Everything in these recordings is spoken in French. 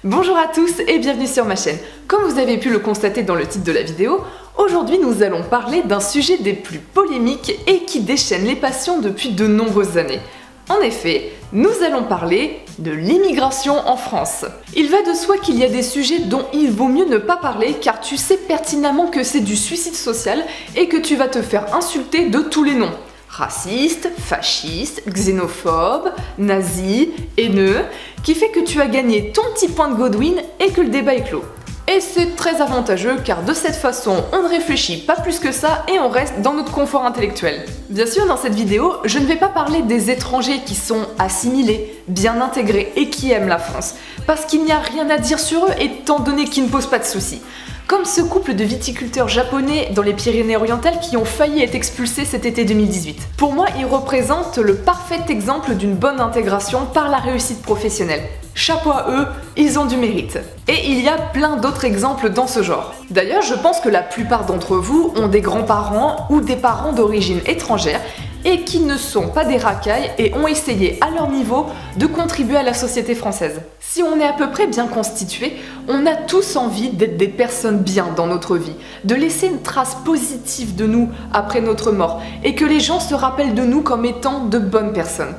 Bonjour à tous et bienvenue sur ma chaîne. Comme vous avez pu le constater dans le titre de la vidéo, aujourd'hui nous allons parler d'un sujet des plus polémiques et qui déchaîne les passions depuis de nombreuses années. En effet, nous allons parler de l'immigration en France. Il va de soi qu'il y a des sujets dont il vaut mieux ne pas parler car tu sais pertinemment que c'est du suicide social et que tu vas te faire insulter de tous les noms. Raciste, fasciste, xénophobe, nazi, haineux, qui fait que tu as gagné ton petit point de Godwin et que le débat est clos. Et c'est très avantageux car de cette façon, on ne réfléchit pas plus que ça et on reste dans notre confort intellectuel. Bien sûr, dans cette vidéo, je ne vais pas parler des étrangers qui sont assimilés, bien intégrés et qui aiment la France, parce qu'il n'y a rien à dire sur eux étant donné qu'ils ne posent pas de soucis. Comme ce couple de viticulteurs japonais dans les Pyrénées-Orientales qui ont failli être expulsés cet été 2018. Pour moi, ils représentent le parfait exemple d'une bonne intégration par la réussite professionnelle. Chapeau à eux, ils ont du mérite. Et il y a plein d'autres exemples dans ce genre. D'ailleurs, je pense que la plupart d'entre vous ont des grands-parents ou des parents d'origine étrangère et qui ne sont pas des racailles et ont essayé à leur niveau de contribuer à la société française. Si on est à peu près bien constitué, on a tous envie d'être des personnes bien dans notre vie, de laisser une trace positive de nous après notre mort et que les gens se rappellent de nous comme étant de bonnes personnes.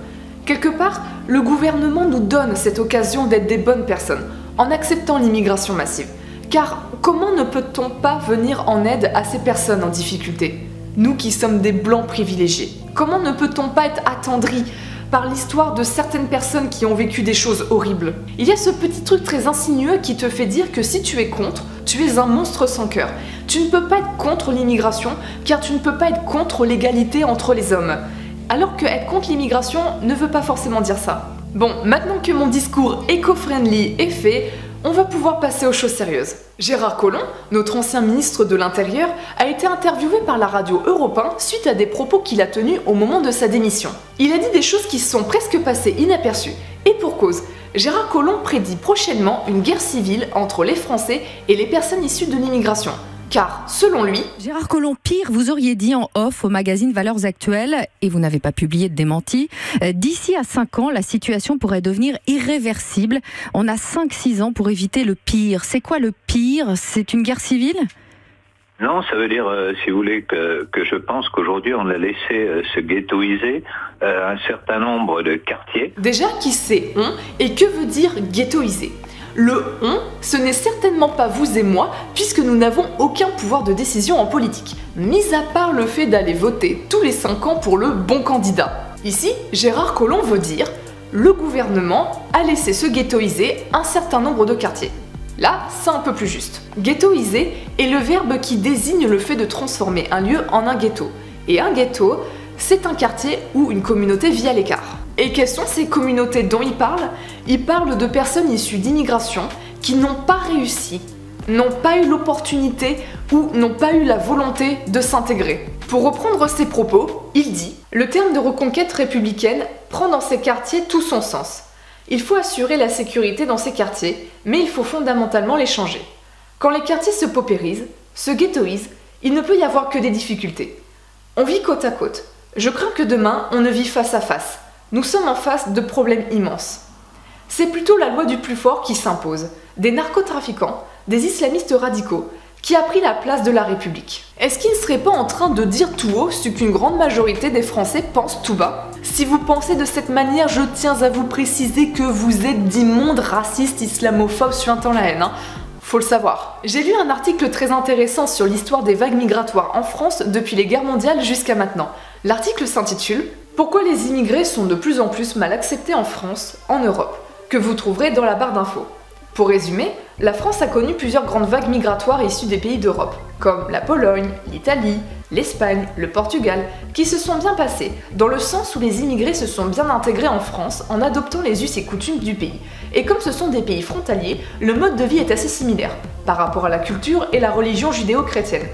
Quelque part, le gouvernement nous donne cette occasion d'être des bonnes personnes en acceptant l'immigration massive. Car comment ne peut-on pas venir en aide à ces personnes en difficulté ? Nous qui sommes des blancs privilégiés. Comment ne peut-on pas être attendri par l'histoire de certaines personnes qui ont vécu des choses horribles? Il y a ce petit truc très insinueux qui te fait dire que si tu es contre, tu es un monstre sans cœur. Tu ne peux pas être contre l'immigration car tu ne peux pas être contre l'égalité entre les hommes. Alors que être contre l'immigration ne veut pas forcément dire ça. Bon, maintenant que mon discours éco-friendly est fait, on va pouvoir passer aux choses sérieuses. Gérard Collomb, notre ancien ministre de l'Intérieur, a été interviewé par la radio Europe 1 suite à des propos qu'il a tenus au moment de sa démission. Il a dit des choses qui sont presque passées inaperçues. Et pour cause, Gérard Collomb prédit prochainement une guerre civile entre les Français et les personnes issues de l'immigration. Car, selon lui... Gérard Collomb, pire, vous auriez dit en off au magazine Valeurs Actuelles, et vous n'avez pas publié de démenti, d'ici à 5 ans, la situation pourrait devenir irréversible. On a 5-6 ans pour éviter le pire. C'est quoi le pire? C'est une guerre civile? Non, ça veut dire, si vous voulez, que je pense qu'aujourd'hui, on a laissé se ghettoiser un certain nombre de quartiers. Déjà, qui c'est on et que veut dire ghettoiser? Le « on », ce n'est certainement pas vous et moi, puisque nous n'avons aucun pouvoir de décision en politique, mis à part le fait d'aller voter tous les 5 ans pour le bon candidat. Ici, Gérard Collomb veut dire « le gouvernement a laissé se ghettoiser un certain nombre de quartiers ». Là, c'est un peu plus juste. Ghettoiser est le verbe qui désigne le fait de transformer un lieu en un ghetto. Et un ghetto, c'est un quartier où une communauté vit à l'écart. Et quelles sont ces communautés dont il parle? Il parle de personnes issues d'immigration qui n'ont pas réussi, n'ont pas eu l'opportunité ou n'ont pas eu la volonté de s'intégrer. Pour reprendre ses propos, il dit « Le terme de reconquête républicaine prend dans ces quartiers tout son sens. Il faut assurer la sécurité dans ces quartiers, mais il faut fondamentalement les changer. Quand les quartiers se paupérisent, se ghettoisent, il ne peut y avoir que des difficultés. On vit côte à côte. Je crains que demain, on ne vive face à face. Nous sommes en face de problèmes immenses. C'est plutôt la loi du plus fort qui s'impose, des narcotrafiquants, des islamistes radicaux, qui a pris la place de la République. Est-ce qu'il ne serait pas en train de dire tout haut ce qu'une grande majorité des Français pensent tout bas? Si vous pensez de cette manière, je tiens à vous préciser que vous êtes d'immondes racistes islamophobes suintant la haine. Faut le savoir. J'ai lu un article très intéressant sur l'histoire des vagues migratoires en France depuis les guerres mondiales jusqu'à maintenant. L'article s'intitule « Pourquoi les immigrés sont de plus en plus mal acceptés en France, en Europe ?» que vous trouverez dans la barre d'infos. Pour résumer, la France a connu plusieurs grandes vagues migratoires issues des pays d'Europe, comme la Pologne, l'Italie, l'Espagne, le Portugal, qui se sont bien passées, dans le sens où les immigrés se sont bien intégrés en France en adoptant les us et coutumes du pays. Et comme ce sont des pays frontaliers, le mode de vie est assez similaire, par rapport à la culture et la religion judéo-chrétienne.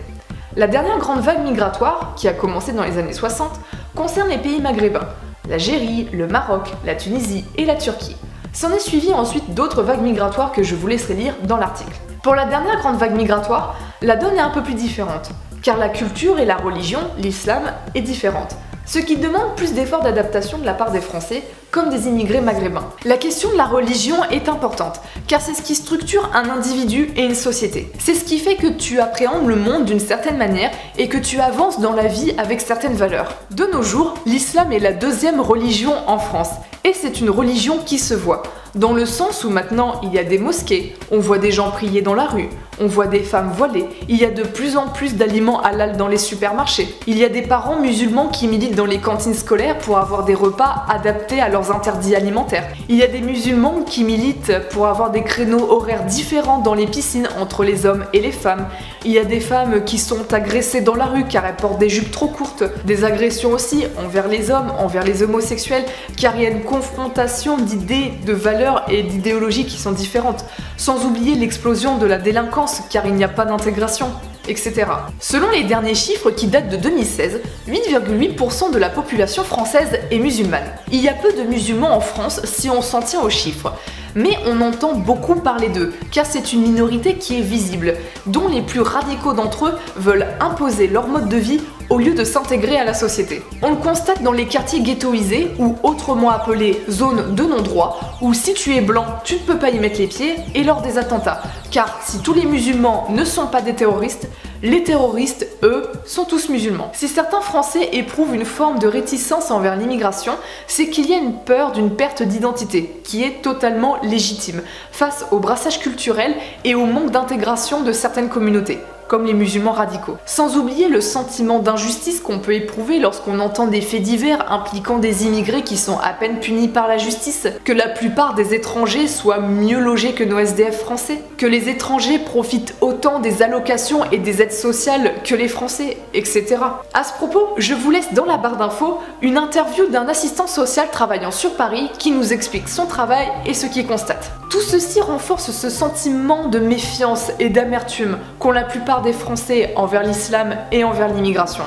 La dernière grande vague migratoire, qui a commencé dans les années 60, concerne les pays maghrébins, l'Algérie, le Maroc, la Tunisie et la Turquie. S'en est suivi ensuite d'autres vagues migratoires que je vous laisserai lire dans l'article. Pour la dernière grande vague migratoire, la donne est un peu plus différente, car la culture et la religion, l'islam, est différente. ce qui demande plus d'efforts d'adaptation de la part des Français, comme des immigrés maghrébins. La question de la religion est importante, car c'est ce qui structure un individu et une société. C'est ce qui fait que tu appréhendes le monde d'une certaine manière et que tu avances dans la vie avec certaines valeurs. De nos jours, l'islam est la deuxième religion en France, et c'est une religion qui se voit. Dans le sens où maintenant il y a des mosquées, on voit des gens prier dans la rue, on voit des femmes voilées, il y a de plus en plus d'aliments halal dans les supermarchés, il y a des parents musulmans qui militent dans les cantines scolaires pour avoir des repas adaptés à leurs interdits alimentaires, il y a des musulmans qui militent pour avoir des créneaux horaires différents dans les piscines entre les hommes et les femmes, il y a des femmes qui sont agressées dans la rue car elles portent des jupes trop courtes, des agressions aussi envers les hommes, envers les homosexuels, car il y a une confrontation d'idées, de valeurs et d'idéologies qui sont différentes, sans oublier l'explosion de la délinquance car il n'y a pas d'intégration, etc. Selon les derniers chiffres qui datent de 2016, 8,8% de la population française est musulmane. Il y a peu de musulmans en France si on s'en tient aux chiffres, mais on entend beaucoup parler d'eux, car c'est une minorité qui est visible, dont les plus radicaux d'entre eux veulent imposer leur mode de vie au lieu de s'intégrer à la société. On le constate dans les quartiers ghettoisés, ou autrement appelés zones de non-droit, où si tu es blanc, tu ne peux pas y mettre les pieds, et lors des attentats. Car si tous les musulmans ne sont pas des terroristes, les terroristes, eux, sont tous musulmans. Si certains Français éprouvent une forme de réticence envers l'immigration, c'est qu'il y a une peur d'une perte d'identité, qui est totalement légitime, face au brassage culturel et au manque d'intégration de certaines communautés, comme les musulmans radicaux. Sans oublier le sentiment d'injustice qu'on peut éprouver lorsqu'on entend des faits divers impliquant des immigrés qui sont à peine punis par la justice, que la plupart des étrangers soient mieux logés que nos SDF français, que les étrangers profitent autant des allocations et des aides sociales que les Français, etc. À ce propos, je vous laisse dans la barre d'infos une interview d'un assistant social travaillant sur Paris qui nous explique son travail et ce qu'il constate. Tout ceci renforce ce sentiment de méfiance et d'amertume qu'ont la plupart des Français envers l'islam et envers l'immigration.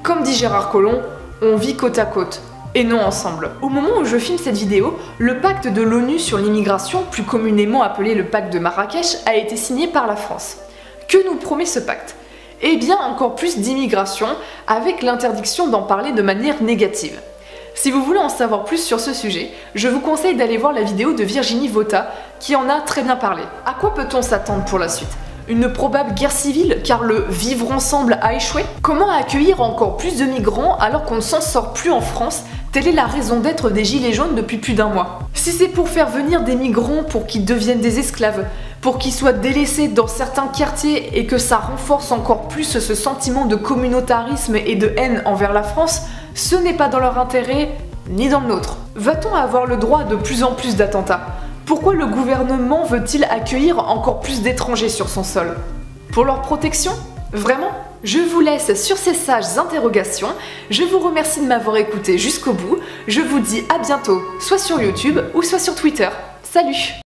Comme dit Gérard Collomb, on vit côte à côte, et non ensemble. Au moment où je filme cette vidéo, le pacte de l'ONU sur l'immigration, plus communément appelé le pacte de Marrakech, a été signé par la France. Que nous promet ce pacte ? Eh bien encore plus d'immigration, avec l'interdiction d'en parler de manière négative. Si vous voulez en savoir plus sur ce sujet, je vous conseille d'aller voir la vidéo de Virginie Vota, qui en a très bien parlé. À quoi peut-on s'attendre pour la suite ? Une probable guerre civile car le vivre ensemble a échoué? Comment accueillir encore plus de migrants alors qu'on ne s'en sort plus en France? Telle est la raison d'être des Gilets jaunes depuis plus d'un mois. Si c'est pour faire venir des migrants pour qu'ils deviennent des esclaves, pour qu'ils soient délaissés dans certains quartiers et que ça renforce encore plus ce sentiment de communautarisme et de haine envers la France, ce n'est pas dans leur intérêt ni dans le nôtre. Va-t-on avoir le droit de plus en plus d'attentats? Pourquoi le gouvernement veut-il accueillir encore plus d'étrangers sur son sol? Pour leur protection? Vraiment? Je vous laisse sur ces sages interrogations. Je vous remercie de m'avoir écouté jusqu'au bout. Je vous dis à bientôt, soit sur YouTube ou soit sur Twitter. Salut!